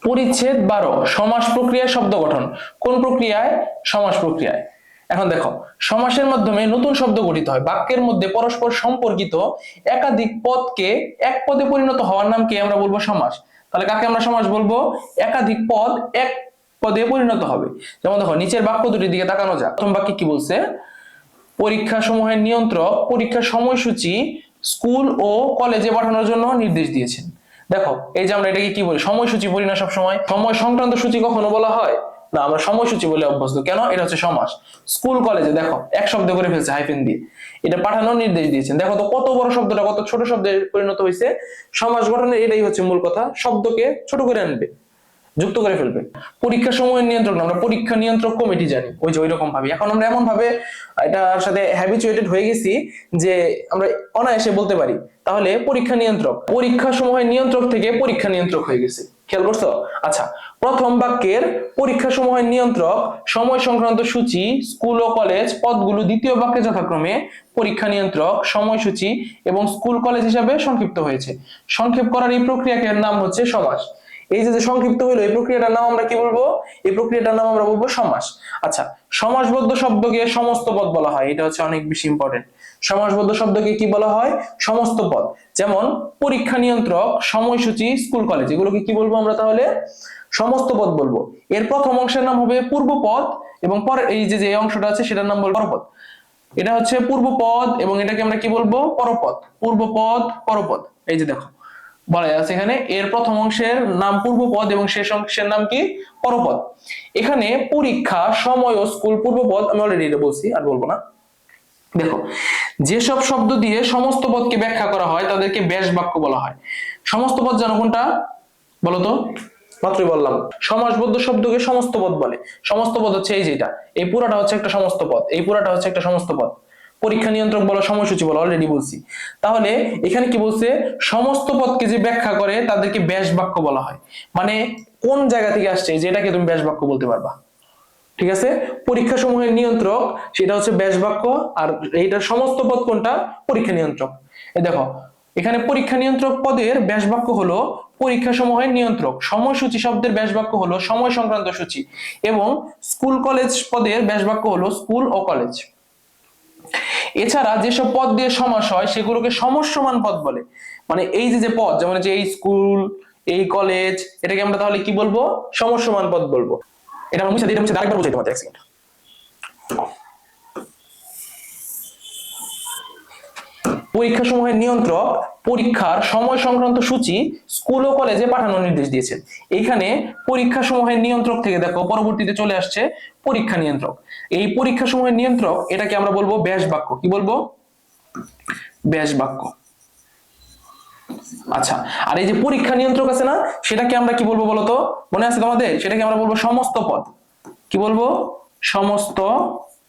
পরিচ্ছেদ 12 সমাস প্রক্রিয়ায় শব্দ গঠন। কোন প্রক্রিয়ায়? সমাস প্রক্রিয়ায়। এখন দেখো, সমাসের মাধ্যমে নতুন শব্দ গঠিত হয়। বাক্যের মধ্যে পরস্পর সম্পর্কিত একাধিক পদকে এক পদে পরিণত হওয়ার নামকে আমরা বলবো সমাস। তাহলে কাকে আমরা সমাস বলবো? একাধিক পদ এক পদে পরিণত হবে। যেমন দেখো, নিচের বাক্য দুটির দিকে তাকানো যাক। প্রথম বাক্যে কি বলছে? পরীক্ষা সমূহের নিয়ন্ত্রক পরীক্ষার সময়সূচি স্কুল ও কলেজে পাঠানোর জন্য নির্দেশ দিয়েছেন। দেখো, এই যে আমরা এটাকে কি বলি? সময়সূচি বলি না সবসময়? সময় সংক্রান্ত সূচি কখনো বলা হয় না, আমরা সময়সূচি বলে অভ্যস্ত। কেন? এটা হচ্ছে সমাস। স্কুল কলেজে দেখো এক শব্দ করে ফেলছে হাইফেন দিয়ে, এটা পাঠানোর নির্দেশ দিয়েছেন। দেখো তো কত বড় শব্দটা কত ছোট শব্দে পরিণত হয়েছে। সমাস গঠনের এটাই হচ্ছে মূল কথা, শব্দকে ছোট করে আনবে, যুক্ত করে ফেলবে। পরীক্ষা সময়ের নিয়ন্ত্রক আমরা পরীক্ষা নিয়ন্ত্রক কমিটি জানি, ওই যে ওইরকম ভাবে। এখন আমরা এমন ভাবে এটার সাথে হ্যাবিচুয়েটেড হয়ে গেছি যে আমরা অনায়াসে বলতে পারি। তাহলে পরীক্ষা নিয়ন্ত্রক, পরীক্ষা সময়ের নিয়ন্ত্রক থেকে পরীক্ষা নিয়ন্ত্রক হয়ে গেছে। খেয়াল করছো? আচ্ছা, প্রথম বাক্যের পরীক্ষা সময়ের নিয়ন্ত্রক সময় সংক্রান্ত সূচি স্কুল ও কলেজ পদগুলো দ্বিতীয় বাক্যে যথাক্রমে পরীক্ষা নিয়ন্ত্রক, সময়সূচি এবং স্কুল কলেজ হিসাবে সংক্ষিপ্ত হয়েছে। সংক্ষেপ করার এই প্রক্রিয়াকে নাম হচ্ছে সমাস। এই যে সংক্ষিপ্ত হলো, এই প্রক্রিয়াটার নাম আমরা কি বলবো? এই প্রক্রিয়াটার নাম আমরা বলবো সমাস। আচ্ছা, সমাসবদ্ধ শব্দকে সমস্ত পদ বলা হয়, এটা হচ্ছে অনেক বেশি ইম্পর্টেন্ট। সমাসবদ্ধ শব্দকে কি বলা হয়? সমস্ত পদ। যেমন পরীক্ষা নিয়ন্ত্রক, সময়সূচি, স্কুল কলেজ, এগুলোকে কি বলবো আমরা? তাহলে সমস্ত পদ বলবো। এর প্রথম অংশের নাম হবে পূর্বপদ এবং পরে এই যে অংশটা আছে সেটার নাম বলবো পরপদ। এটা হচ্ছে পূর্বপদ এবং এটাকে আমরা কি বলবো? পরপদ। পূর্বপদ, পরপদ। এই যে দেখো বলা আছে এখানে, এর প্রথম অংশের নাম পূর্বপদ এবং শেষ অংশের নাম কি? পরপদ। এখানে পরীক্ষা, সময় ও স্কুল পূর্বপদ, আমি অলরেডি এটা বলছি, আর বলবো না। দেখো, যেসব শব্দ দিয়ে সমস্ত পদকে ব্যাখ্যা করা হয় তাদেরকে ব্যাস বাক্য বলা হয়। সমস্ত পদ জানো কোনটা? বলতো? মাত্রই বললাম, সমাসবদ্ধ শব্দকে সমস্ত পদ বলে। সমস্ত পদ হচ্ছে এই যেটা, এই পুরাটা হচ্ছে একটা সমস্ত পদ, এই পুরাটা হচ্ছে একটা সমস্ত পদ। পরীক্ষা নিয়ন্ত্রক বলো, সময়সূচি বলো, অলরেডি বলছি। তাহলে এখানে কি বলছে? সমস্ত পদকে যে ব্যাখ্যা করে তাদেরকে ব্যাস বাক্য বলা হয়। মানে কোন জায়গা থেকে আসছে যেটাকে তুমি ব্যাস বাক্য বলতে পারবা। ঠিক আছে? পরীক্ষা সমূহের নিয়ন্ত্রক সেটা হচ্ছে ব্যাস বাক্য, আর এইটার সমস্ত পদ কোনটা? পরীক্ষা নিয়ন্ত্রক। এই দেখো, এখানে পরীক্ষা নিয়ন্ত্রক পদের ব্যাস বাক্য হলো পরীক্ষা সমূহের নিয়ন্ত্রক, সময়সূচি শব্দের ব্যাস বাক্য হলো সময় সংক্রান্ত সূচি এবং স্কুল কলেজ পদের ব্যাস বাক্য হলো স্কুল ও কলেজ। এছাড়া যেসব পদ দিয়ে সমাস হয় সেগুলোকে সমস্যমান পদ বলে। মানে এই যে পদ, যেমন যে এই স্কুল, এই কলেজ, এটাকে আমরা তাহলে কি বলবো? সমস্যমান পদ বলবো। এটা আমরা মুছে দিই, এটা মুছে আরেকবার বুঝাই তোমাদের, এক সেকেন্ড। পরীক্ষা সমূহের নিয়ন্ত্রক পরীক্ষার সময় সংক্রান্ত সূচি স্কুল ও কলেজে পাঠানোর নির্দেশ দিয়েছেন। এইখানে পরীক্ষা সমূহের নিয়ন্ত্রক থেকে দেখো পরবর্তীতে চলে আসছে পরীক্ষা নিয়ন্ত্রক। এই পরীক্ষা সমূহের নিয়ন্ত্রক এটাকে আমরা বলবো ব্যাস বাক্য। কি বলবো? ব্যাস বাক্য। আচ্ছা, আর এই যে পরীক্ষা নিয়ন্ত্রক আছে না, সেটাকে আমরা কি বলবো বলতো? মনে আছে তোমাদের? সেটাকে আমরা বলবো সমস্ত পদ। কি বলবো? সমস্ত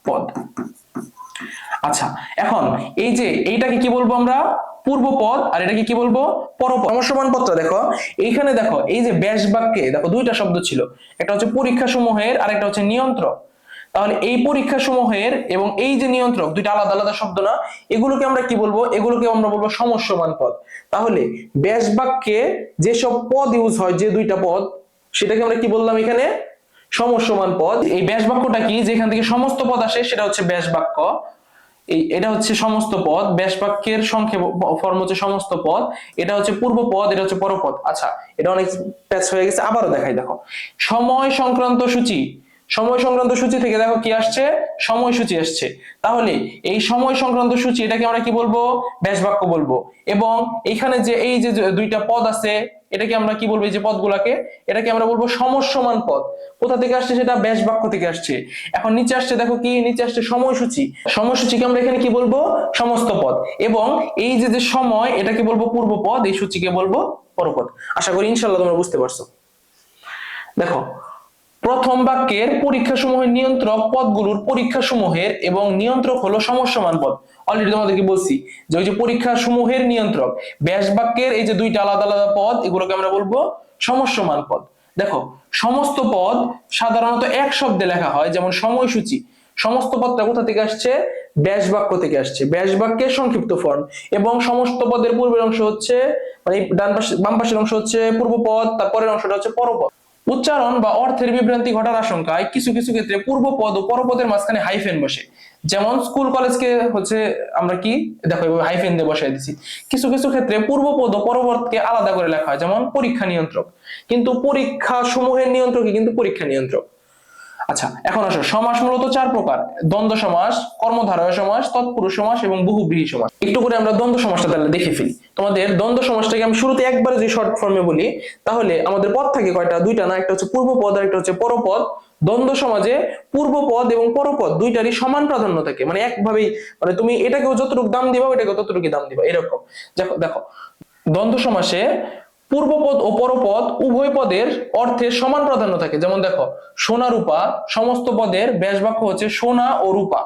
পদ। আচ্ছা, এখন এই যে এইটাকে কি বলবো আমরা? পূর্বপদ, আর এটাকে কি বলবো? পরপদ। সমস্যমান পদটা দেখো, এইখানে দেখো এই যে ব্যাস বাক্যে দেখো দুইটা শব্দ ছিল, একটা হচ্ছে পরীক্ষা সমূহের আর একটা হচ্ছে নিয়ন্ত্রক। তাহলে এই পরীক্ষা সমূহের এবং এই যে নিয়ন্ত্রক, দুইটা আলাদা আলাদা শব্দ না? এগুলোকে আমরা কি বলবো? এগুলোকে আমরা বলবো সমস্যমান পদ। তাহলে ব্যাস বাক্যে যেসব পদ ইউজ হয়, যে দুইটা পদ, সেটাকে আমরা কি বললাম এখানে? সমস্যমান পদ। এই ব্যাস বাক্যটা কি? যেখান থেকে সমস্ত পদ আসে সেটা হচ্ছে ব্যাস বাক্য। এটা হচ্ছে সমস্ত পদ, ব্যাস বাক্যের সংক্ষেপ ফর্ম হচ্ছে সমস্ত পদ। এটা হচ্ছে পূর্বপদ, এটা হচ্ছে পরপদ। আচ্ছা, এটা অনেক প্যাচ হয়ে গেছে, আবারও দেখাই। দেখো, সময় সংক্রান্ত সূচি, সময় সংক্রান্ত সূচি থেকে দেখো কি আসছে? সময়সূচি আসছে। তাহলে এই সময় সংক্রান্ত সূচি এটাকে আমরা কি বলবো? ব্যাস বাক্য বলবো। এবং এখানে যে এই যে দুইটা পদ আছে, এটাকে আমরা কি বলবো? এই যে পদগুলাকে, এটাকে আমরা বলবো সমস্যমান পদ। কোথা থেকে আসছে? সেটা ব্যাস বাক্য থেকে আসছে। এখন নিচে আসছে, দেখো কি নিচে আসছে? সময়সূচি। সময়সূচিকে আমরা এখানে কি বলবো? সমস্ত পদ। এবং এই যে সময়, এটাকে বলবো পূর্বপদ, এই সূচিকে বলবো পরপদ। আশা করি ইনশাআল্লাহ তোমরা বুঝতে পারছো। দেখো, প্রথম বাক্যের পরীক্ষা সমূহের নিয়ন্ত্রক পদগুলোর পরীক্ষা সমূহের এবং নিয়ন্ত্রক হলো সমস্যমান পদ। অলরেডি তোমাদেরকে বলছি যে ওই যে পরীক্ষা সমূহের নিয়ন্ত্রক, ব্যাস বাক্যের এই যে দুইটা আলাদা আলাদা পদ, এগুলোকে আমরা বলবো সমস্যমান পদ। দেখো, সমস্ত পদ সাধারণত এক শব্দে লেখা হয়, যেমন সময়সূচি। সমস্ত পদটা কোথা থেকে আসছে? ব্যাস বাক্য থেকে আসছে, ব্যাস বাক্যের সংক্ষিপ্ত ফর্ম। এবং সমস্ত পদের পূর্বের অংশ হচ্ছে মানে ডান পাশে বাম পাশের অংশ হচ্ছে পূর্বপদ, তারপরের অংশটা হচ্ছে পরপদ। উচ্চারণ বা অর্থের বিভ্রান্তি ঘটার আশঙ্কায় কিছু কিছু ক্ষেত্রে পূর্বপদ ও পরপদের মাঝখানে হাইফেন বসে। যেমন স্কুল কলেজকে হচ্ছে আমরা কি দেখো এভাবে হাইফেন দিয়ে বসাই দিছি। কিছু কিছু ক্ষেত্রে পূর্বপদ ও পরপদকে আলাদা করে লেখা হয়, যেমন পরীক্ষা নিয়ন্ত্রক, কিন্তু পরীক্ষা সমূহের নিয়ন্ত্রকই কিন্তু পরীক্ষা নিয়ন্ত্রক। আচ্ছা, এখন আসো, সমাস মূলত চার প্রকার: দ্বন্দ্ব সমাস, কর্মধারয় সমাস, তৎপুরুষ সমাস এবং বহুব্রীহি সমাস। একটু করে আমরা দ্বন্দ্ব সমাসটা তাহলে দেখে ফেলি। তোমাদের দ্বন্দ্ব সমাসটাকে আমি শুরুতে একবারে যদি শর্ট ফর্মে বলি, তাহলে আমাদের পদ থাকে কয়টা? দুইটা না, একটা হচ্ছে পূর্বপদ আর একটা হচ্ছে পরপদ। দ্বন্দ্ব সমাজে পূর্বপদ এবং পরপদ দুইটারই সমান প্রাধান্য থাকে, মানে একভাবেই, মানে তুমি এটাকেও যতটুকু দাম দিবা ওইটাকেও ততটুকু দাম দিবা, এরকম। দেখো দেখো, দ্বন্দ্ব সমাসে পূর্বপদ ও পরপদ উভয় পদের অর্থে সমান প্রাধান্য থাকে। যেমন দেখো, সোনা রূপা, সমস্ত পদের ব্যাস বাক্য হচ্ছে সোনা ও রূপা।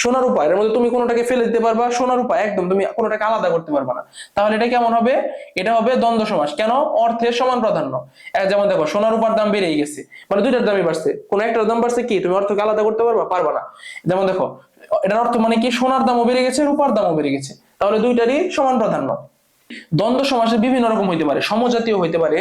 সোনা রূপা এর মধ্যে তুমি কোনোটাকে ফেলে দিতে পারবা, সোনা রূপা একদম তুমি কোনোটাকে আলাদা করতে পারবা না। তাহলে এটা কেমন হবে? এটা হবে দ্বন্দ্ব সমাস। কেন? অর্থের সমান প্রাধান্য। যেমন দেখো, সোনা রূপার দাম বেড়েই গেছে, মানে দুইটার দামই বাড়ছে, কোন একটার দাম বাড়ছে, কি তুমি অর্থকে আলাদা করতে পারবা? পারবা না। যেমন দেখো, এটার অর্থ মানে কি, সোনার দামও বেড়ে গেছে, রূপার দামও বেড়ে গেছে, তাহলে দুইটারই সমান প্রাধান্য। দ্বন্দ্ব সমাসে বিভিন্ন রকম হইতে পারে, সমজাতীয় হইতে পারে,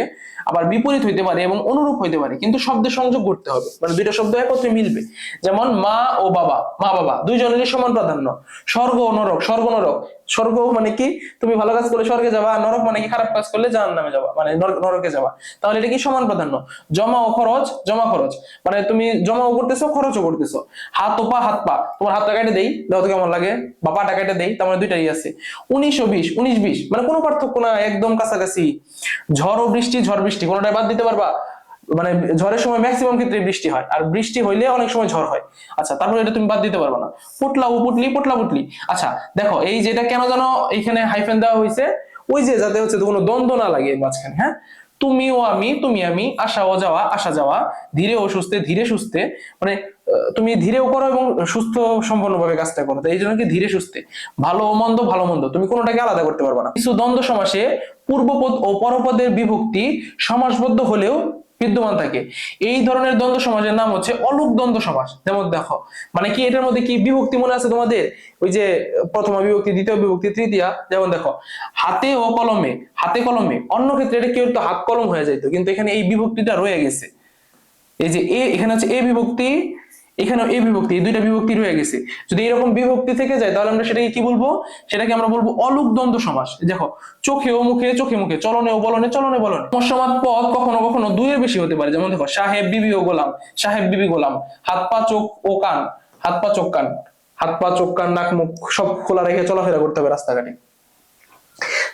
আবার বিপরীত হইতে পারে এবং অনুরূপ হইতে পারে, কিন্তু শব্দের সংযোগ করতে হবে, মানে দুইটা শব্দ একত্রে মিলবে। যেমন মা ও বাবা, মা বাবা দুইজনেরই সমান প্রাধান্য। স্বর্গ ও নরক, স্বর্গ নরক, স্বর্গ মানে কি, তুমি ভালো কাজ করলে স্বর্গে যাবা, আর নরক মানে কি, খারাপ কাজ করলে জাহান্নামে যাবা, মানে নরকে যাবা। তাহলে এটা কি সমান প্রাধান্য। জমা ও খরচ, জমা খরচ মানে তুমি জমাও করতেছো খরচও করতেছো। হাত ও পা, হাত পা, তোমার হাতটা কেটে দেই, দাও তো কেমন লাগে, বা পাটা কেটে দেই, তার মানে দুইটাই আছে। 19 ও 20, 19 20 মানে কোনো পার্থক্য না, একদম কাছাকাছি। ঝড় ও বৃষ্টি, ঝড় বৃষ্টি কোনোটাই বাদ দিতে পারবা? মানে ঝড়ের সময় ম্যাক্সিমাম ক্ষেত্রে বৃষ্টি হয়, আর বৃষ্টি হইলে অনেক সময় ঝড় হয়। আচ্ছা, তারপরে এটা তুমি বাদ দিতে পারবা না। পুটলা ও পুটলি, পুটলা পুটলি। আচ্ছা দেখো, এই যেটা কেন জানো এইখানে হাইফেন দেওয়া হয়েছে, ওই যে যাতে হচ্ছে কোনো দ্বন্দ্ব না লাগে মাঝখানে। হ্যাঁ, তুমি ও আমি, তুমি আমি, আসা ও যাওয়া, আসা যাওয়া, ধীরে ও সুস্থে, ধীরে সুস্থে, মানে তুমি ধীরেও করো এবং সুস্থ সম্পূর্ণভাবে কাজটা করো, তো এই জন্য কি ধীরে সুস্থে। ভালো ও মন্দ, ভালো মন্দ তুমি কোনোটাকে আলাদা করতে পারবে না। কিছু দ্বন্দ্ব সমাসে পূর্বপদ ও পরপদের বিভক্তি সমাসবদ্ধ হলেও বিদ্যমান থাকে। এই ধরনের দ্বন্দ্ব সমাসের নাম হচ্ছে অলুক দ্বন্দ্ব সমাস। যেমন দেখো, মানে কি এটার মধ্যে কি বিভক্তি মনে আছে তোমাদের? ওই যে প্রথমা বিভক্তি, দ্বিতীয় বিভক্তি, তৃতীয়া। যেমন দেখো, হাতে ও কলমে, হাতে কলমে, অন্য ক্ষেত্রে এটা কি হতো, হাত কলম হয়ে যেত, কিন্তু এখানে এই বিভক্তিটা রয়ে গেছে। এই যে এ, এখানে হচ্ছে এ বিভক্তি, এখানে এ বিভক্তি, এই দুইটা বিভক্তি রয়ে গেছে। যদি এরকম বিভক্তি থেকে যায় তাহলে আমরা সেটাকে কি বলবো? সেটাকে আমরা বলবো অলুক দ্বন্দ্ব সমাস। দেখো, চোখে ও মুখে, চোখে মুখে, চলনে ও বলনে, চলনে বলনে। তৎসমাৎ পদ কখনো কখনো দুইয়ের বেশি হতে পারে। যেমন দেখো, সাহেব বিবি ও গোলাম, সাহেব বিবি গোলাম। হাত পা চোখ ও কান, হাত পা চোখ কান, হাত পা চোখ কান নাক মুখ সব খোলা রেখে চলাফেরা করতে হবে রাস্তাঘাটে।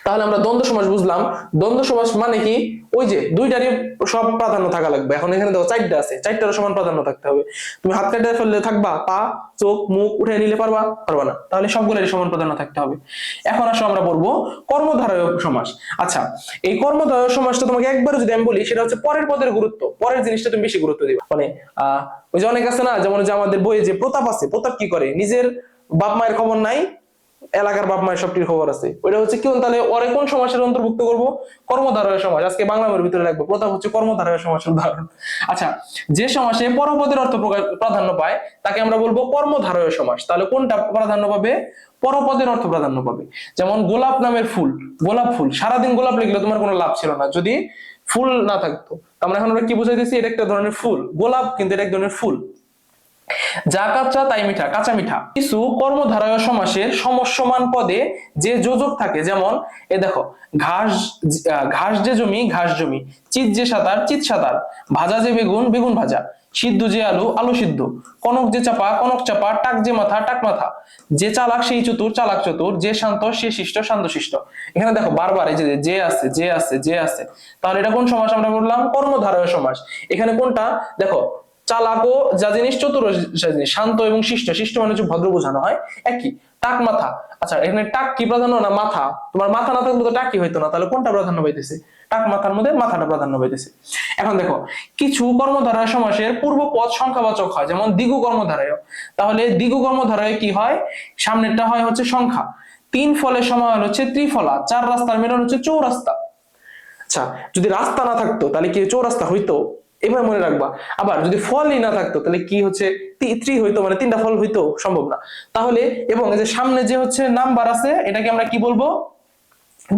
তাহলে আমরা দ্বন্দ্ব সমাস বুঝলাম। দ্বন্দ্ব সমাস মানে কি, ওই যে দুইটারই সব প্রাধান্য থাকা লাগবে। এখন এখানে দেখো চারটা আছে, চারটারও সমান প্রাধান্য থাকতে হবে। তুমি হাত কাটে ফেললে থাকবা, পা চোখ মুখ উঠে নিলে পারবা? পারবা না। তাহলে সবগুলোরই সমান প্রাধান্য থাকতে হবে। এখন আসো আমরা পড়বো কর্মধারয় সমাস। আচ্ছা, এই কর্মধারয় সমাসটা তোমাকে একবার যদি আমি বলি, সেটা হচ্ছে পরের পদের গুরুত্ব, পরের জিনিসটা তুমি বেশি গুরুত্ব দিবা। মানে ওই যে অনেক আছে না, যেমন যে আমাদের বইয়ে যে প্রতাপ আছে, প্রতাপ কি করে, নিজের বাপ মায়ের খবর নাই, এলাকার বাপ মায়ের সবটির খবর আছে। ওইটা হচ্ছে কি, তাহলে ওরে কোন সমাসের অন্তর্ভুক্ত করব? কর্মধারয় সমাস। আজকে বাংলা বইয়ের ভিতরে রাখবো, প্রতাপ হচ্ছে কর্মধারয় সমাসের উদাহরণ। আচ্ছা, যে সমাসে পরপদের অর্থ প্রাধান্য পায় তাকে আমরা বলবো কর্মধারয় সমাস। তাহলে কোনটা প্রাধান্য পাবে? পরপদের অর্থ প্রাধান্য পাবে। যেমন গোলাপ নামের ফুল, গোলাপ ফুল, সারাদিন গোলাপ লিখলে তোমার কোনো লাভ ছিল না যদি ফুল না থাকতো। আমরা এখন আমরা কি বুঝাইতেছি, এটা একটা ধরনের ফুল, গোলাপ কিন্তু এটা এক ধরনের ফুল। যা কাঁচা তাই মিঠা, কাঁচা মিঠা। কিছু কর্মধারয় সমাসের সমসমান পদে যে যোজক থাকে, যেমন এ দেখো, ঘাস, ঘাস যে জমি, ঘাস জমি। চিত যে সাঁতার, চিত সাঁতার। ভাজা যে বেগুন, বেগুন ভাজা। সিদ্ধ যে আলু, আলু সিদ্ধ। কনক যে চাপা, কনক চাপা। টাক যে মাথা, টাক মাথা। যে চালাক সেই চতুর, চালাক চতুর। যে শান্ত সে শিষ্ট, শান্ত শিষ্ট। এখানে দেখো বারবার এই যে আছে, যে আছে, যে আছে। তাহলে এটা কোন সমাস আমরা বললাম? কর্মধারয় সমাস। এখানে কোনটা দেখো, চালাকও যা জিনিস, চতুর জিনিস, শান্ত এবং শিষ্ট, শিষ্ট মানে হচ্ছে ভদ্র বোঝানো হয়, একই। টাক মাথা। আচ্ছা, এখানে টাক কি প্রাধান্য না মাথা? তোমার মাথা না থাকলে তো টাকই হইতো না, তাহলে কোনটা প্রাধান্য পাইতেছে? টাক মাথার মধ্যে মাথাটা প্রাধান্য পাইতেছে। এখন দেখো, কিছু কর্মধারয় সমাসের পূর্ব পদ সংখ্যাবাচক হয়, যেমন দ্বিগু কর্মধারয়। তাহলে দ্বিগু কর্মধারয় কি হয়? সামনেরটা হয় হচ্ছে সংখ্যা। তিন ফলের সমাহার হচ্ছে ত্রিফলা। চার রাস্তার মিলন হচ্ছে চৌরাস্তা। আচ্ছা, যদি রাস্তা না থাকতো তাহলে কি চৌরাস্তা হইতো? এবার মনে রাখবা। আবার যদি ফলই না থাকতো তাহলে কি হচ্ছে, ত্রি হইতো, মানে তিনটা ফল হইতো, সম্ভব না। তাহলে এবং এই যে সামনে যে হচ্ছে নাম্বার আছে, এটাকে আমরা কি বলবো,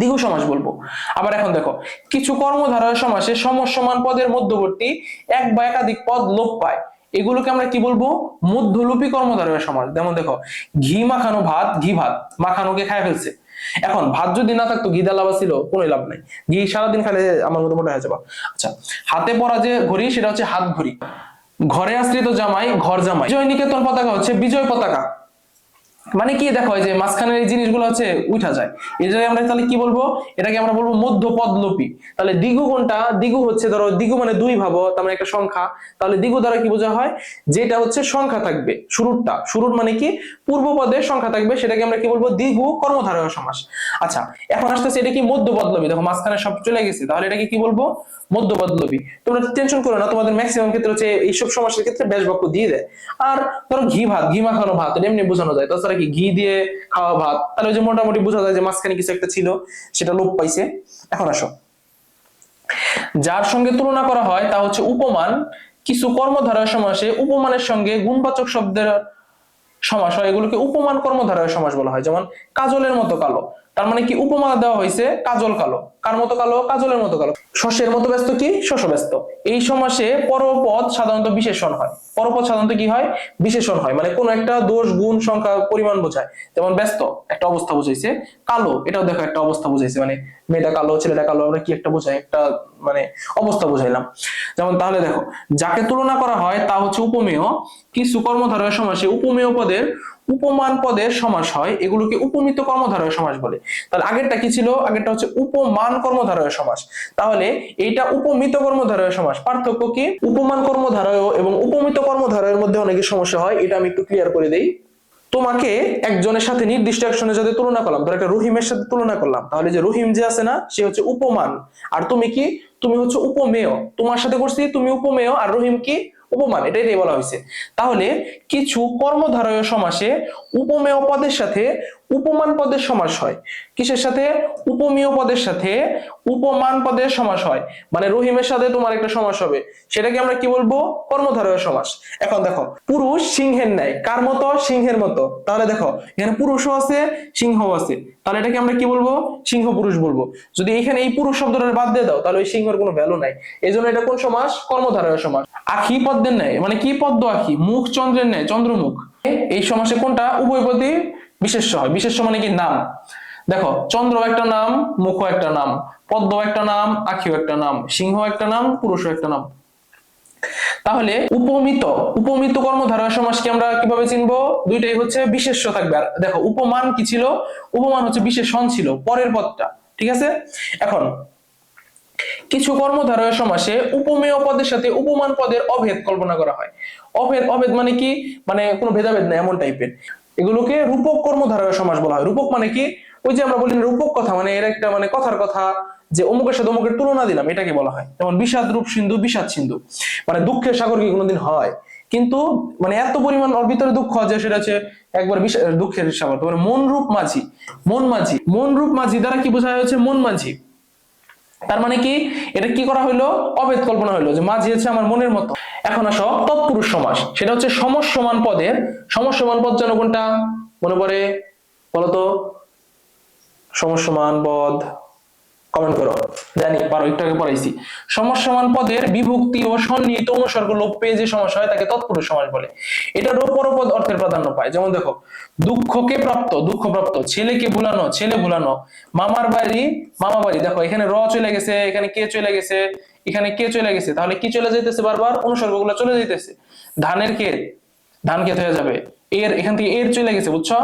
দ্বিগু সমাস বলবো। আবার এখন দেখো, কিছু কর্মধারয় সমাসে সমসমান পদের মধ্যবর্তী এক বা একাধিক পদ লোপ পায়, এগুলোকে আমরা কি বলবো, মধ্যলোপী কর্মধারয় সমাস। যেমন দেখো, ঘি মাখানো ভাত, ঘি ভাত, মাখানোকে খায় ফেলছে। এখন ভাত যদি না থাকতো, ঘি দেওয়া ছিল, কোনো লাভ নাই, ঘি সারাদিন খাইলে আমার মতো মোটা হয়ে যাবে। আচ্ছা, হাতে পরা যে ঘড়ি সেটা হচ্ছে হাত ঘড়ি। ঘরে আশ্রিত জামাই, ঘর জামাই। বিজয় নিকেতন পতাকা হচ্ছে বিজয় পতাকা। মানে কি দেখো, যে মাঝখানের এই জিনিসগুলো হচ্ছে উঠা যায়, এটা আমরা তাহলে কি বলবো, এটাকে আমরা বলবো মধ্যপদলোপী। তাহলে দ্বিগু কোনটা, দ্বিগু হচ্ছে ধরো, দ্বিগু মানে দুই ভাবো, তার মানে একটা সংখ্যা। তাহলে দ্বিগু দ্বারা কি বোঝা হয়, যেটা হচ্ছে সংখ্যা থাকবে, শুরুর মানে কি পূর্ব পদের সংখ্যা থাকবে, সেটাকে আমরা কি বলবো, দ্বিগু কর্মধারয় সমাস। আচ্ছা, এখন আসতেছে এটা কি মধ্যপদলোপী, দেখো মাঝখানে সব চলে গেছে, তাহলে এটাকে কি বলবো, মধ্যপদলোপী। তোমরা টেনশন করো না, তোমাদের ম্যাক্সিমাম ক্ষেত্রে হচ্ছে এইসব সমাসের ক্ষেত্রে ব্যাস বাক্য দিয়ে দেয়। আর ধরো ঘি ভাত, ঘি মাখানো ভাত, এটা এমনি বোঝানো যায়। তাছাড়া কি ঘি দিয়ে খাওয়া ভাত, তাহলে যে মোটামুটি বোঝা যায় যে মাঝখানে কিছু একটা ছিল, সেটা লোপ পাইছে। এখন আসো, যার সঙ্গে তুলনা করা হয় তা হচ্ছে উপমান। কিছু কর্মধারয় সমাসে উপমানের সঙ্গে গুণবাচক শব্দের সমাস হয়, এগুলোকে উপমান কর্মধারয় সমাস বলা হয়। যেমন কাজলের মতো কালো, তার মানে কি উপমা দেওয়া হয়েছে কাজল কালো। কার মতো কালো, কাজলের মতো কালো। শস্যের মতো ব্যস্ত, কি শস্য ব্যস্ত। এই সমাসে পরপদ সাধারণত বিশেষণ হয়। পরপদ সাধারণত কি হয়, বিশেষণ হয়, মানে কোন একটা দোষ, গুণ, সংখ্যা, পরিমাণ বোঝায়। যেমন ব্যস্ত একটা অবস্থা বুঝাইছে, কালো এটাও দেখো একটা অবস্থা বুঝাইছে, মানে মেয়েটা কালো, ছেলেটা কালো, আমরা কি একটা বোঝাই, একটা মানে অবস্থা বুঝাইলাম। যেমন তাহলে দেখো, যাকে তুলনা করা হয় তা হচ্ছে উপমেয়। কিছু কর্মধারয় সমাসে উপমেয় পদের উপমান পদের সমাস হয়, এগুলোকে উপমিত কর্মধারয় সমাস বলে। তাহলে আগেরটা কি ছিল, আগেরটা হচ্ছে উপমান কর্মধারয় সমাস, তাহলে এইটা উপমিত কর্মধারয় সমাস। পার্থক্য কি, উপমান কর্মধারয় এবং উপমিত কর্মধারয়ের মধ্যে অনেক সমস্যা হয়, এটা আমি একটু ক্লিয়ার করে দেই। তোমাকে একজনের সাথে নির্দিষ্ট একজনের সাথে তুলনা করলাম, ধর একটা রহিমের সাথে তুলনা করলাম, তাহলে যে রহিম যে আছে না, সে হচ্ছে উপমান, আর তুমি কি, তুমি হচ্ছে উপমেয়। তোমার সাথে করছি তুমি উপমেয়, আর রহিম কি উপমান, এটাই বলা হয়েছে। তাহলে কিছু কর্মধারয় সমাসে উপমেয় পদের সাথে উপমান পদের সমাস হয়। কিসের সাথে, উপমেয় পদের সাথে উপমান পদের সমাস হয়। মানে রহিমের সাথে তোমার একটা সমাস হবে, সেটাকে আমরা কি বলবো, কর্মধারয় সমাস। এখন দেখো, পুরুষ সিংহের ন্যায়, কার মতো, সিংহের মতো। তাহলে দেখো এখানে পুরুষও আছে, সিংহও আছে, তাহলে এটাকে আমরা কি বলবো, সিংহ পুরুষ বলবো। যদি এখানে এই পুরুষ শব্দটা বাদ দিয়ে দাও, তাহলে ওই সিংহের কোনো ভ্যালু নাই। এই জন্য এটা কোন সমাস, কর্মধারয় সমাস। আখি পদ্মের ন্যায়, মানে কি পদ্ম আখি, মুখ চন্দ্রের ন্যায়, চন্দ্রমুখ। এই সমাসে কোনটা, উভয়পদী বিশেষ্য হয়। বিশেষ্য মানে কি নাম। দেখো, চন্দ্র একটা নাম, মুখ একটা নাম, পদ্ম একটা নাম, আখিও একটা নাম, সিংহ একটা নাম, পুরুষও একটা নাম। তাহলে উপমিত, উপমিত কর্মধারয় সমাসকে আমরা কিভাবে চিনবো, দুইটাই হচ্ছে বিশেষ্য থাকবে। আর দেখো উপমান কি ছিল, উপমান হচ্ছে বিশেষণ ছিল, পরের পদটা, ঠিক আছে। এখন কিছু কর্মধারয় সমাসে উপমেয় পদের সাথে উপমান পদের অভেদ কল্পনা করা হয়। অভেদ, অভেদ মানে কি, মানে কোনো ভেদাভেদ নাই এমন টাইপের। এগুলোকে রূপক কর্মধারয় সমাস বলা হয়। রূপক মানে কি, ওই যে আমরা বলি রূপক কথা, মানে এর একটা মানে কথার কথা, যে অমুকের সাথে অমুকের তুলনা দিলাম, এটাকে বলা হয়। যেমন বিষাদ রূপ সিন্ধু, বিষাদ সিন্ধু, মানে দুঃখের সাগর কি কোনোদিন হয়, কিন্তু মানে এত পরিমাণ ওর ভিতরে দুঃখ যে সেটা হচ্ছে একবার দুঃখের সাগর। মানে মন রূপ মাঝি, মন মাঝি, মন রূপ মাঝি দ্বারা কি বোঝায় হচ্ছে মন মাঝি। তার মানে কি, এটা কি করা হলো, অভেদ কল্পনা হলো, যে মাঝি হচ্ছে আমার মনের মতো। এখন আসো তৎপুরুষ সমাস, সেটা হচ্ছে সমসমান পদের, সমসমান পদ যেন কোনটা মনে পড়ে বলতো, সমসমান পদ, কমেন্ট করো, জানি পারো, একটু আগে পড়াইছি। সমসমান পদের বিভক্তি ও সন্নিহিত অনুসর্গ লোপ পেয়ে যে সমাস হয় তাকে তৎপুরুষ সমাস বলে। এটারও পরপদ অর্থের প্রাধান্য পায়। যেমন দেখো, দুঃখকে প্রাপ্ত, দুঃখ প্রাপ্ত, ছেলেকে ভুলানো, ছেলে ভুলানো, মামার বাড়ি, মামা বাড়ি। দেখো এখানে র চলে গেছে, এখানে কে চলে গেছে, এখানে কে চলে গেছে, তাহলে কি চলে যাইতেছে, বারবার অনুসর্গগুলো চলে যাইতেছে। ধানের ক্ষেত, ধান ক্ষেত হয়ে যাবে। এর, এখান থেকে এর চলে গেছে, বুঝছো,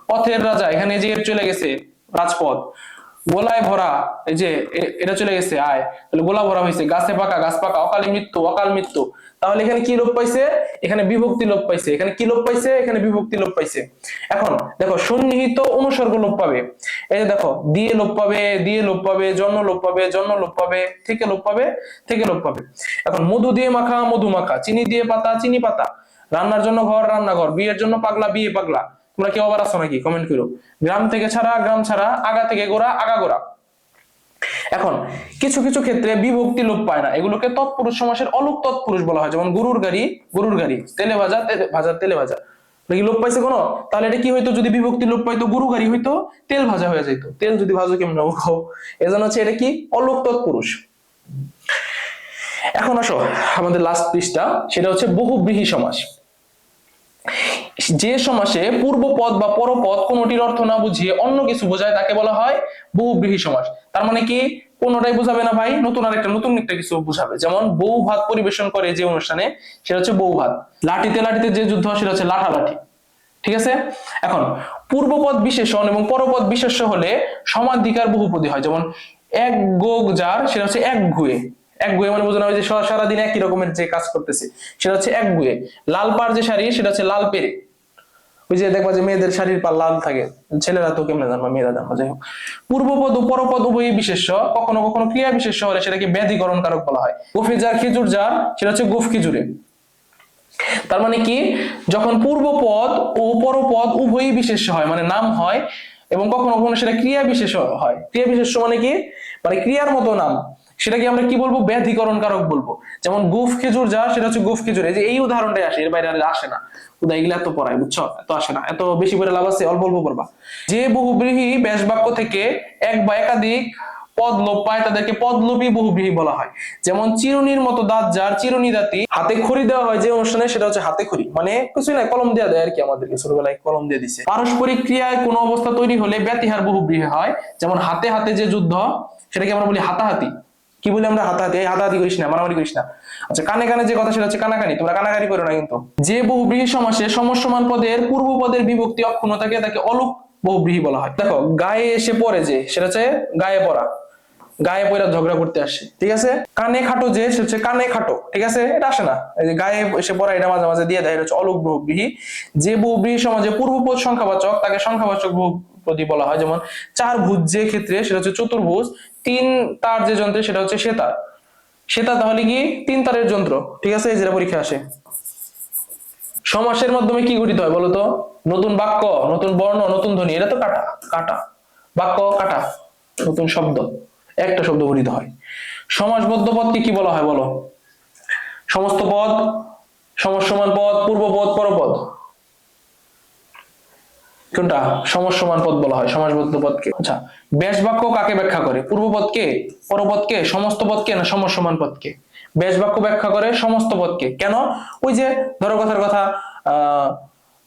পথের রাজা, এখানে যে এর চলে গেছে, রাজপথ। গোলায় ভরা, এই যে এটা চলে গেছে আয়, তাহলে গোলা ভরা হয়েছে, গাছে পাকা, গাছ পাকা, অকালে মৃত্যু, অকাল মৃত্যু। তাহলে এখানে কি লোপ পাইছে, এখানে বিভক্তি লোপ পাইছে, এখানে কি লোপ পাইছে, এখানে বিভক্তি লোপ পাইছে। এখন দেখো সন্নিহিত অনুসর্গ লোপ পাবে, এই যে দেখো দিয়ে লোপ পাবে, দিয়ে লোপ পাবে, জন্ম লোপ পাবে, জন্ম লোপ পাবে, থেকে লোপ পাবে, থেকে লোপ পাবে। এখন মধু দিয়ে মাখা, মধু মাখা, চিনি দিয়ে পাতা, চিনি পাতা, রান্নার জন্য ঘর, রান্নাঘর, বিয়ের জন্য পাগলা, বিয়ে পাগলা। তোমরা কেউ আবার আছো নাকি, কমেন্ট করো। গ্রাম থেকে ছাড়া, গ্রাম ছাড়া, আগা থেকে গোড়া, আগা গোড়া। এখন কিছু কিছু ক্ষেত্রে বিভক্তি লোপ পায় না, এগুলোকে তৎপুরুষ সমাসের অলুক তৎপুরুষ বলা হয়। যেমন গরুর গাড়ি, তেলে ভাজা তেলে ভাজা, কি লোপ পাইছে কোনো? তাহলে এটা কি হইতো, যদি বিভক্তি লোপ পাইতো গরু গাড়ি হইতো তেল ভাজা হয়ে যেত। তেল যদি ভাজো কেমন খাও, এজন্য হচ্ছে এটা কি অলুক তৎপুরুষ। এখন আসো আমাদের লাস্ট পৃষ্ঠা, সেটা হচ্ছে বহুব্রীহি সমাস। যে সমাসে পূর্বপদ বা পরপদ কোনটির অর্থ না বুঝিয়ে অন্য কিছু বোঝায় তাকে বলা হয় বহুব্রীহি সমাস। তার মানে কি কোনটাই বোঝাবে না ভাই, নতুন একটা কিছু বোঝাবে। যেমন বউ ভাত পরিবেশন করে যে অনুষ্ঠানে, সেটা হচ্ছে বউ ভাত। লাঠিতে লাঠিতে যে যুদ্ধ, সেটা হচ্ছে লাঠালাঠি। ঠিক আছে। এখন পূর্বপদ বিশেষণ এবং পরপদ বিশেষ্য হলে সমাধিকার বহুপদী হয়। যেমন এক গোগ যার, সেটা হচ্ছে এক ঘুয়ে। এক ঘুয়ে মানে বোঝানো হয় যে সারাদিন একই রকমের যে কাজ করতেছে, সেটা হচ্ছে এক ঘুয়ে। লাল পাড় যে শাড়ি, সেটা হচ্ছে লাল পেরে। ওই যে দেখবা যে মেয়েদের শাড়ির পাড় লাল থাকে, ছেলেরা তো কেমনে জানবা, মেয়েরা জানবা। যাই হোক, পূর্বপদ ও পরপদ উভয়ই বিশেষ্য, কখনো কখনো ক্রিয়া বিশেষ্য হলে সেটাকে ব্যাধিকরণ কারক বলা হয়। গোফে যার খেজুর যার, সেটা হচ্ছে গোফ খেজুরে। তার মানে কি, যখন পূর্বপদ ও পরপদ উভয়ই বিশেষ্য হয়, মানে নাম হয়, এবং কখনো কখনো সেটা ক্রিয়া বিশেষ্য হয়। ক্রিয়া বিশেষ্য মানে কি, মানে ক্রিয়ার মতো নাম, সেটাকে আমরা কি বলবো, ব্যাধিকরণ কারক বলবো। যেমন গোফ খেজুর যা, সেটা হচ্ছে গোফ খেজুর। এই যে এই উদাহরণটাই আসে, এর বাইরে আর আসে না। উদা এগুলা এত পড়ায়, বুঝছো, এত আসে না, এত বেশি করে লাভ আছে, অল্প অল্প পড়বা। যে বহুব্রীহি ব্যাস বাক্য থেকে এক বা একাধিক পদ লোপ পায় তাদেরকে পদলোপী বহুব্রীহি বলা হয়। যেমন চিরুনির মতো দাঁত যার, চিরুনি দাঁতি। হাতে খড়ি দেওয়া হয় যে অনুষ্ঠানে, সেটা হচ্ছে হাতে খড়ি, মানে কিছুই না, কলম দেওয়া দেয় আর কি, আমাদেরকে ছোটবেলায় কলম দিয়ে দিছে। পারস্পরিক ক্রিয়ায় কোনো অবস্থা তৈরি হলে ব্যতিহার বহুব্রীহি হয়। যেমন হাতে হাতে যে যুদ্ধ, সেটাকে আমরা বলি হাতাহাতি। কি বলি আমরা, হাতাহাতি। এই হাতাহাতি করিস না, মারামারি করিস না। আচ্ছা, কানে কানে যে কথা, সেটা হচ্ছে কানাকানি। তোমরা কানাকানি করো না কিন্তু। যে বহুব্রীহি সমাসে সমসমান পদের পূর্ব পদের বিভক্তি অক্ষুণ্ণ থাকে তাকে অলুক বহুব্রীহি বলা হয়। দেখো, গায়ে এসে পড়ে যে, সেটা হচ্ছে গায়ে পড়া, গায়ে পয়রা ঝগড়া করতে আসে। ঠিক আছে। কানে খাটো যে, সে হচ্ছে কানে খাটো। ঠিক আছে, এটা আসে না। এই যে গায়ে এসে পড়া, এটা মাঝে মাঝে দিয়ে দেয়, এটা হচ্ছে অলুক বহুব্রীহি। যে বহুব্রীহি সমাজে পূর্বপদ সংখ্যাবাচক তাকে সংখ্যাবাচক বহুপদী বলা হয়। যেমন চার ভুজ যে ক্ষেত্রে, সেটা হচ্ছে চতুর্ভুজ। তিন তার যে যন্ত্রে, সেটা হচ্ছে সেতার। সেতার তাহলে কি, তিন তারের যন্ত্র। ঠিক আছে, যেটা পরীক্ষা আসে। সমাসের মাধ্যমে কি গঠিত হয় বলতো? নতুন বাক্য, নতুন বর্ণ, নতুন ধ্বনি। এটা তো কাটা কাটা বাক্য, কাটা নতুন শব্দ, একটা শব্দ গঠিত হয়। সমাসবদ্ধ পদকে কি বলা হয় বলো? সমস্ত পদ, সমসমান পদ, পূর্বপদ, পরপদ। কোনটা? সমসমান পদ বলা হয় সমাসবদ্ধ পদকে। আচ্ছা, ব্যাস বাক্য কাকে ব্যাখ্যা করে? পূর্বপদকে, পরপদকে, সমস্ত পদকে, না সমসমান পদকে? ব্যাস বাক্য ব্যাখ্যা করে সমস্ত পদকে। কেন? ওই যে ধরো কথার কথা,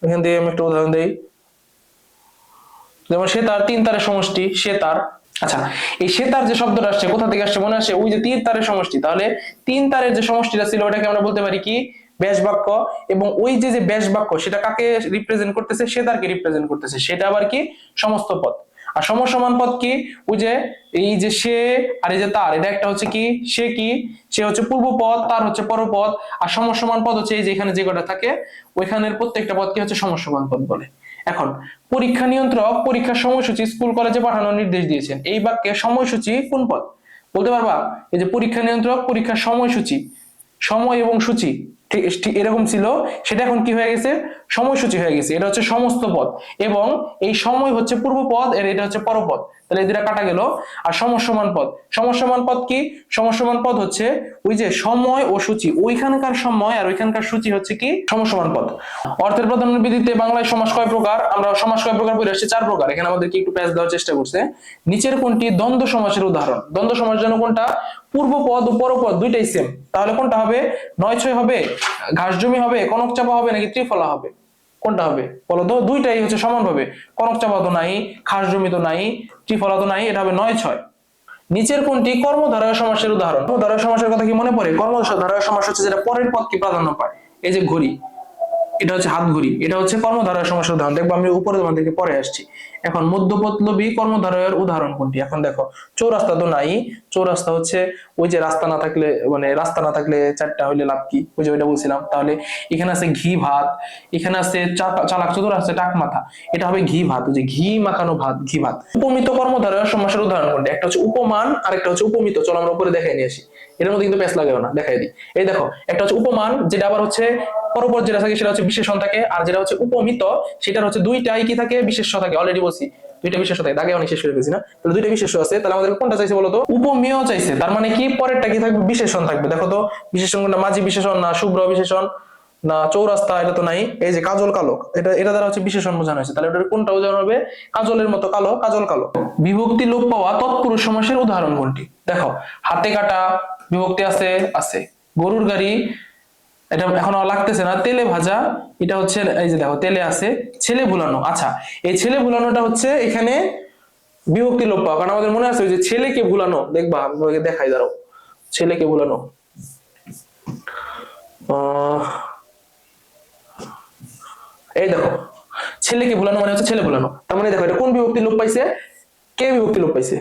এখান থেকে আমি একটা উদাহরণ দিই। যেমন সে তার, তিন তারের সমষ্টি, সে তার। আচ্ছা, এই সে তার যে শব্দটা আসছে, কোথা থেকে আসছে মনে আসে? ওই যে তিন তারের সমষ্টি। তাহলে তিন তারের যে সমষ্টিটা ছিল, ওটাকে আমরা বলতে পারি কি, ব্যাস বাক্য। এবং ওই যে যে ব্যাস বাক্য, সেটা কাকে রিপ্রেজেন্ট করতেছে? সে তারকে রিপ্রেজেন্ট করতেছে। সেটা আবার কি, সমস্ত পদ। আর সমসমান পদ কি, ওই যে এই যে সে আর এই যে তার, এটা একটা হচ্ছে কি, সে কি, সে হচ্ছে পূর্বপদ, তার হচ্ছে পরপদ। আর সমসমান পদ হচ্ছে এই যে এখানে যে কটা থাকে, ওইখানের প্রত্যেকটা পদকে হচ্ছে সমসমান পদ বলে। এখন পরীক্ষা নিয়ন্ত্রক পরীক্ষার সময়সূচি স্কুল কলেজে পাঠানোর নির্দেশ দিয়েছেন। এই বাক্যে সময়সূচি কোন পদ বলতে পারবা? এই যে পরীক্ষা নিয়ন্ত্রক পরীক্ষার সময়সূচি, সময় এবং সূচি ঠিক এরকম ছিল, সেটা এখন কি হয়ে গেছে, সময়সূচি হয়ে গেছে। এটা হচ্ছে সমস্ত পদ, এবং এই সময় হচ্ছে পূর্বপদ, এর এটা হচ্ছে পরপদ। তাহলে এই দুটা কাটা গেল। আর সমসমান পদ, সমসমান পদ কি? সমসমান পদ হচ্ছে ওই যে সময় ও সূচি, ওইখানকার সময় আর ওইখানকার সূচি হচ্ছে কি, সমসমান পদ। অর্থের প্রাধান্য ভিত্তিতে বাংলায় সমাস কয় প্রকার? আমরা সমাস কয় প্রকার বলে আসছি, চার প্রকার। এখানে আমাদেরকে একটু প্যাচ দেওয়ার চেষ্টা করছে। নিচের কোনটি দ্বন্দ্ব সমাসের উদাহরণ? দ্বন্দ্ব সমাস জন্য কোনটা? পূর্বপদ ও পরপদ দুইটাই সেম। তাহলে কোনটা হবে? নয় ছয় হবে, ঘাস জমি হবে, কনক চাপা হবে, নাকি ত্রিফলা হবে? কোনটা হবে বলো তো? দুইটাই হচ্ছে সমানভাবে, কনক চাপা তো নাই, ঘাস জমি তো নাই, ত্রিফলা তো নাই, এটা হবে নয় ছয়। নিচের কোনটি কর্মধারয় সমাসের উদাহরণ? কর্মধারয় সমাসের কথা কি মনে পড়ে? কর্মধারয় সমাস হচ্ছে যেটা পরের পদকে প্রাধান্য পায়। এই যে ঘড়ি, এটা হচ্ছে হাত ঘড়ি, এটা হচ্ছে কর্মধারয় সমাসের উদাহরণ। দেখবো আমি উপরে তোমাদেরকে পরে আসছি। এখন মধ্যপদলোপী কর্মধারয়ের উদাহরণ কোনটি? এখন দেখো, চৌরাস্তা তো নাই। চৌরাস্তা হচ্ছে ওই যে রাস্তা না থাকলে, মানে রাস্তা না থাকলে চারটা হইলে লাভ কি, ওই যে ওইটা বলছিলাম। তাহলে এখানে আছে ঘি ভাত, এখানে আছে চালাক চতুর, আছে টাক মাথা, এটা হবে ঘি ভাত, ওই যে ঘি মাখানো ভাত, ঘি ভাত। উপমিত কর্মধারয় সমাসের উদাহরণ কোনটি? একটা হচ্ছে উপমান, আর একটা হচ্ছে উপমিত। চলো আমরা উপরে দেখাই নিয়ে আসি। এর মধ্যে কিন্তু প্যাচ লাগাও না, দেখাই দিই। এই দেখো, একটা হচ্ছে উপমান, যেটা আবার হচ্ছে পরপর যেটা থাকে সেটা হচ্ছে বিশেষণ থাকে, আর যেটা হচ্ছে উপমিত সেটার হচ্ছে দুইটাই কি থাকে, বিশেষ্য থাকে। অলরেডি বলছি দুইটা বিশেষ্য থাকে, দাগে অনেক শেষ করে ফেলছি না, তাহলে দুইটা বিশেষ্য আছে। তাহলে আমাদের কোনটা চাইছে বলতো? উপমেয় চাইছে, তার মানে কি পরেরটা কি থাকবে? বিশেষণ থাকবে। দেখো তো বিশেষণ কোনটা? মাঝি বিশেষণ না শুভ্র বিশেষণ না চৌরাস্তা, এটা তো নাই। এই যে কাজল কালো, এটা দ্বারা হচ্ছে বিশেষণ বোঝানো হয়েছে, তাহলে এটার কোনটা বোঝানো হবে? কাজলের মতো কালো, কাজল কালো। বিভক্তি লোপ পাওয়া তৎপুরুষ সমাসের উদাহরণ কোনটি? দেখো, হাতে কাটা বিভক্তি আছে, আছে। গরুর গাড়ি, এটা এখন লাগতেছে না। তেলে ভাজা, এটা হচ্ছে এই যে দেখো তেলে আছে। ছেলে ভুলানো, আচ্ছা এই ছেলে ভুলানোটা হচ্ছে এখানে বিভক্তি লোপ পাওয়া, কারণ আমাদের মনে আছে ওই যে ছেলেকে ভুলানো, দেখবা আমি তোমাকে দেখাই, দাঁড়াও। ছেলেকে ভুলানো, এই দেখো ছেলেকে ভুলানো মানে হচ্ছে ছেলে ভুলানো, তার মানে দেখো এটা কোন বিভক্তি লোপ পাইছে? কে বিভক্তি লোপ পাইছে।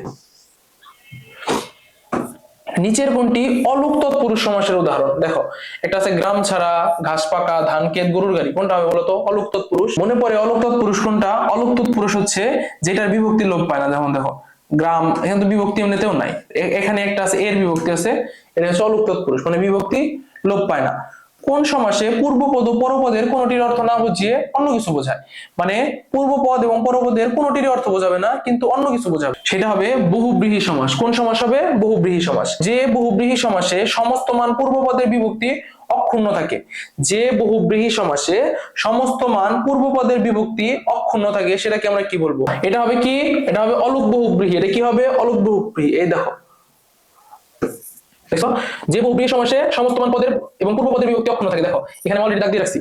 নিচের কোনটি অলুক তৎপুরুষ সমাসের উদাহরণ? দেখো, একটা আছে গ্রাম ছাড়া, ঘাস পাকা, ধান ক্ষেত, গরুর গাড়ি। কোনটা হবে বলতো? অলুক তৎপুরুষ। মনে পড়ে অলুক তৎপুরুষ কোনটা? অলুক তৎপুরুষ হচ্ছে যেটার বিভক্তি লোপ পায় না। যেমন দেখো গ্রাম, এখানে তো বিভক্তি এমনিতেও নাই, এখানে একটা আছে এর বিভক্তি আছে, এটা হচ্ছে অলুক তৎপুরুষ, মানে বিভক্তি লোপ পায় না। কোন সমাসে পূর্বপদ ও পরপদের কোনটির অর্থ না বুঝিয়ে অন্য কিছু বোঝায়? মানে পূর্বপদ এবং পরপদের কোনটির অর্থ বোঝাবে না, কিন্তু অন্য কিছু বোঝাবে, সেটা হবে বহুব্রীহি সমাস। কোন সমাস হবে? বহুব্রীহি সমাস। যে বহুব্রীহি সমাসে সমস্ত মান পূর্বপদের বিভক্তি অক্ষুণ্ণ থাকে, যে বহুব্রীহি সমাসে সমস্ত মান পূর্বপদের বিভক্তি অক্ষুণ্ণ থাকে, সেটাকে আমরা কি বলবো? এটা হবে কি? এটা হবে অলুক বহুব্রীহি। এটা কি হবে? অলুক বহুব্রীহি। এই দেখো, দেখছো, যে বহুব্রীহি সমাসে সমস্ত মান পদের এবং পূর্বপদের বিভক্তি অক্ষুণ্ণ থাকে। দেখো এখানে অলরেডি দাগ দিয়ে রাখছি,